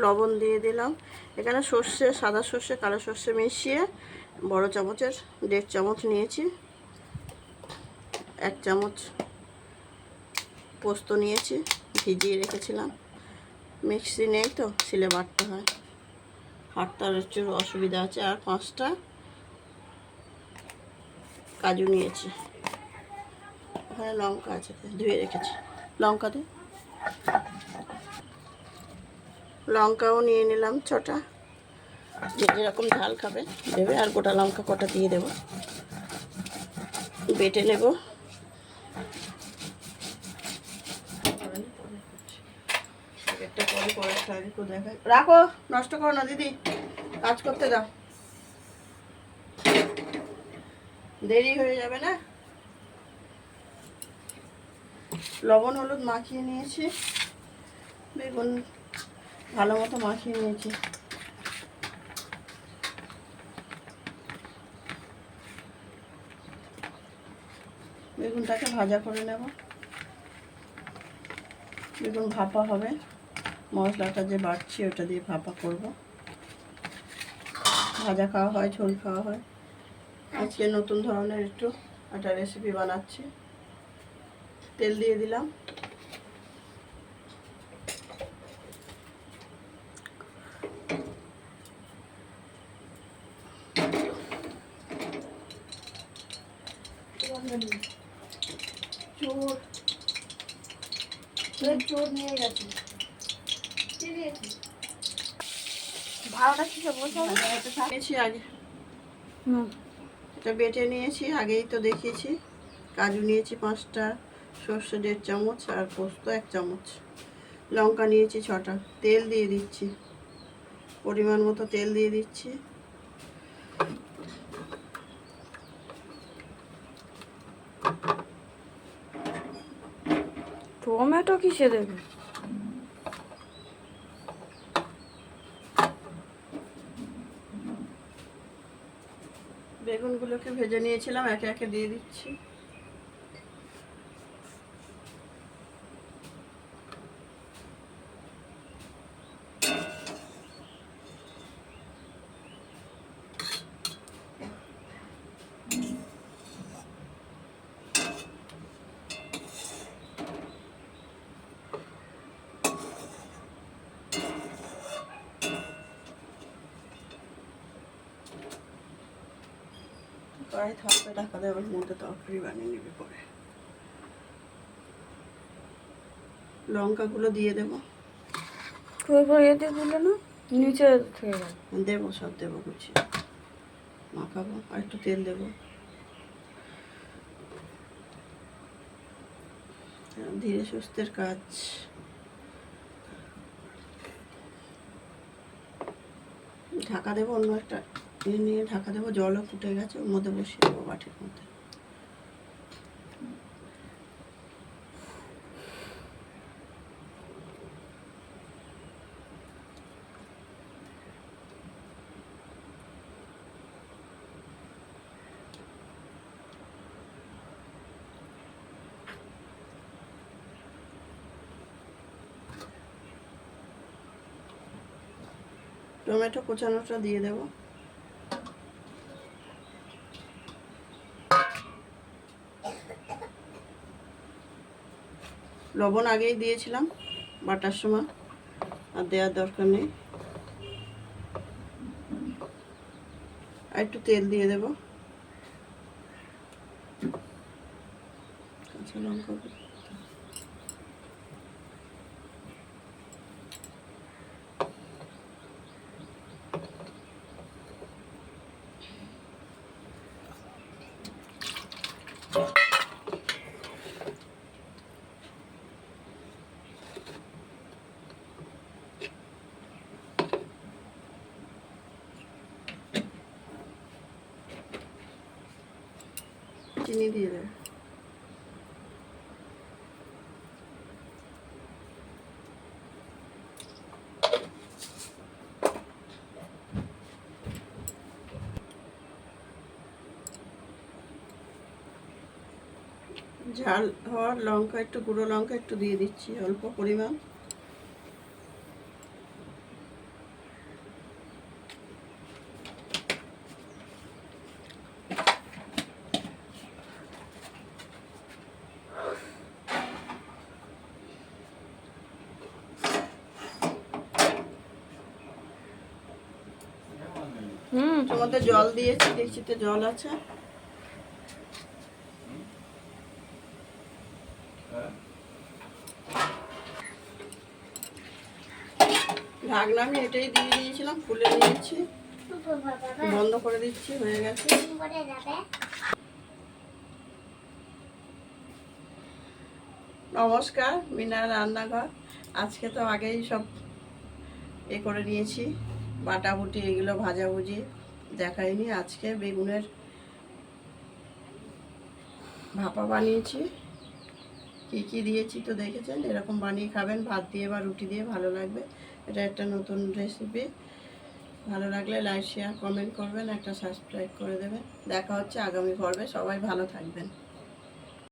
লবণ দিয়ে দিলাম। এখানে সর্ষে, সাদা সর্ষে, কালো সর্ষে মিশিয়ে বড় চামচের 1.5 চামচ নিয়েছি। 1 চামচ পোস্ত নিয়েছি, ভিজিয়ে রেখেছিলাম। মিক্সি নেই তো, শিলে বাটতে হয়, হাঁটতে একটু অসুবিধা আছে। আর 5টা কাজু নিয়েছি। ওখানে লঙ্কা আছে, ধুয়ে রেখেছি। লঙ্কা দিয়ে লঙ্কাও নিয়ে নিলাম 6টা, যে যেরকম ঝাল খাবে দেবে। আর গোটা লঙ্কা কটা দিয়ে দেবো। বেটে নেব। রাখো, নষ্ট করো না দিদি, কাজ করতে দাও, দেরি হয়ে যাবে না। লবণ হলুদ মাখিয়ে নিয়েছি, বেগুন ভালো মতো মাখিয়ে নিয়েছি। বেগুনটাকে ভাজা করে নেব। বেগুন ভাপা হবে, মশলাটা যে বাটছি ওটা দিয়ে ভাপা করব। ভাজা খাওয়া হয়, ঝোল খাওয়া হয়। আজকে নতুন ধরনের একটু একটা রেসিপি বানাচ্ছি। তেল দিয়ে দিলাম। চোর নিয়ে গেছে। ভাড়াটা কি বলছো? আগে এটা বেটে নিয়েছি, আগেই তো দেখিয়েছি। কাজু নিয়েছি 5টা, সর্ষে 1.5 চামচ, আর পোস্ত 1 চামচ। লঙ্কা নিয়েছি 6টা। তেল দিয়ে দিচ্ছি, পরিমাণ মতো তেল দিয়ে দিচ্ছি। টমেটো কিসে দেবে? বেগুনগুলোকে ভেজে নিয়েছিলাম, একে একে দিয়ে দিচ্ছি। কড়াই থাকবে, ঢাকা দেওয়ার মধ্যে তরকারি বানিয়ে নেবে পরে। লঙ্কাগুলো দিয়ে দেবো। এতে দিলে না, নিচে থেকে গেল। দেবো, সব দেবো, গুছিয়ে মাখাবো। আর একটু তেল দেবো। ধীরে সুস্থের কাজ। ঢাকা দেবো, অন্য একটা নিয়ে ঢাকা দেবো। জলও ফুটে গেছে, ওর মধ্যে বসিয়ে দেবো বাটির মধ্যে। টমেটো কোচানোটা দিয়ে দেবো। লবণ আগেই দিয়েছিলাম বাটার সময়, আর দেওয়ার দরকার নেই। আর একটু তেল দিয়ে দেবো। কাঁচা লঙ্কা চিনি দিয়ে দেবো। ঝাল হওয়ার লঙ্কা, একটু গুঁড়ো লঙ্কা একটু দিয়ে দিচ্ছি, অল্প পরিমাণ। হুম। এর মধ্যে জল দিয়েছি, দেখছিতে জল আছে। ঢাকনা আমি এটাই দিয়ে দিয়েছিলাম, খুলে নিয়েছি, বন্ধ করে দিচ্ছি, হয়ে গেছে। নমস্কার, মিনার রান্নাঘর। আজকে তো আগেই সব করে নিয়েছি, বাটাবুটি এগুলো ভাজাভুজি দেখাইনি। আজকে বেগুনের ভাপা বানিয়েছি, কী কী দিয়েছি তো দেখেছেন। এরকম বানিয়ে খাবেন, ভাত দিয়ে বা রুটি দিয়ে, ভালো লাগবে। এটা একটা নতুন রেসিপি। ভালো লাগলে লাইক শেয়ার কমেন্ট করবেন, একটা সাবস্ক্রাইব করে দেবেন। দেখা হচ্ছে আগামী পর্বে। সবাই ভালো থাকবেন।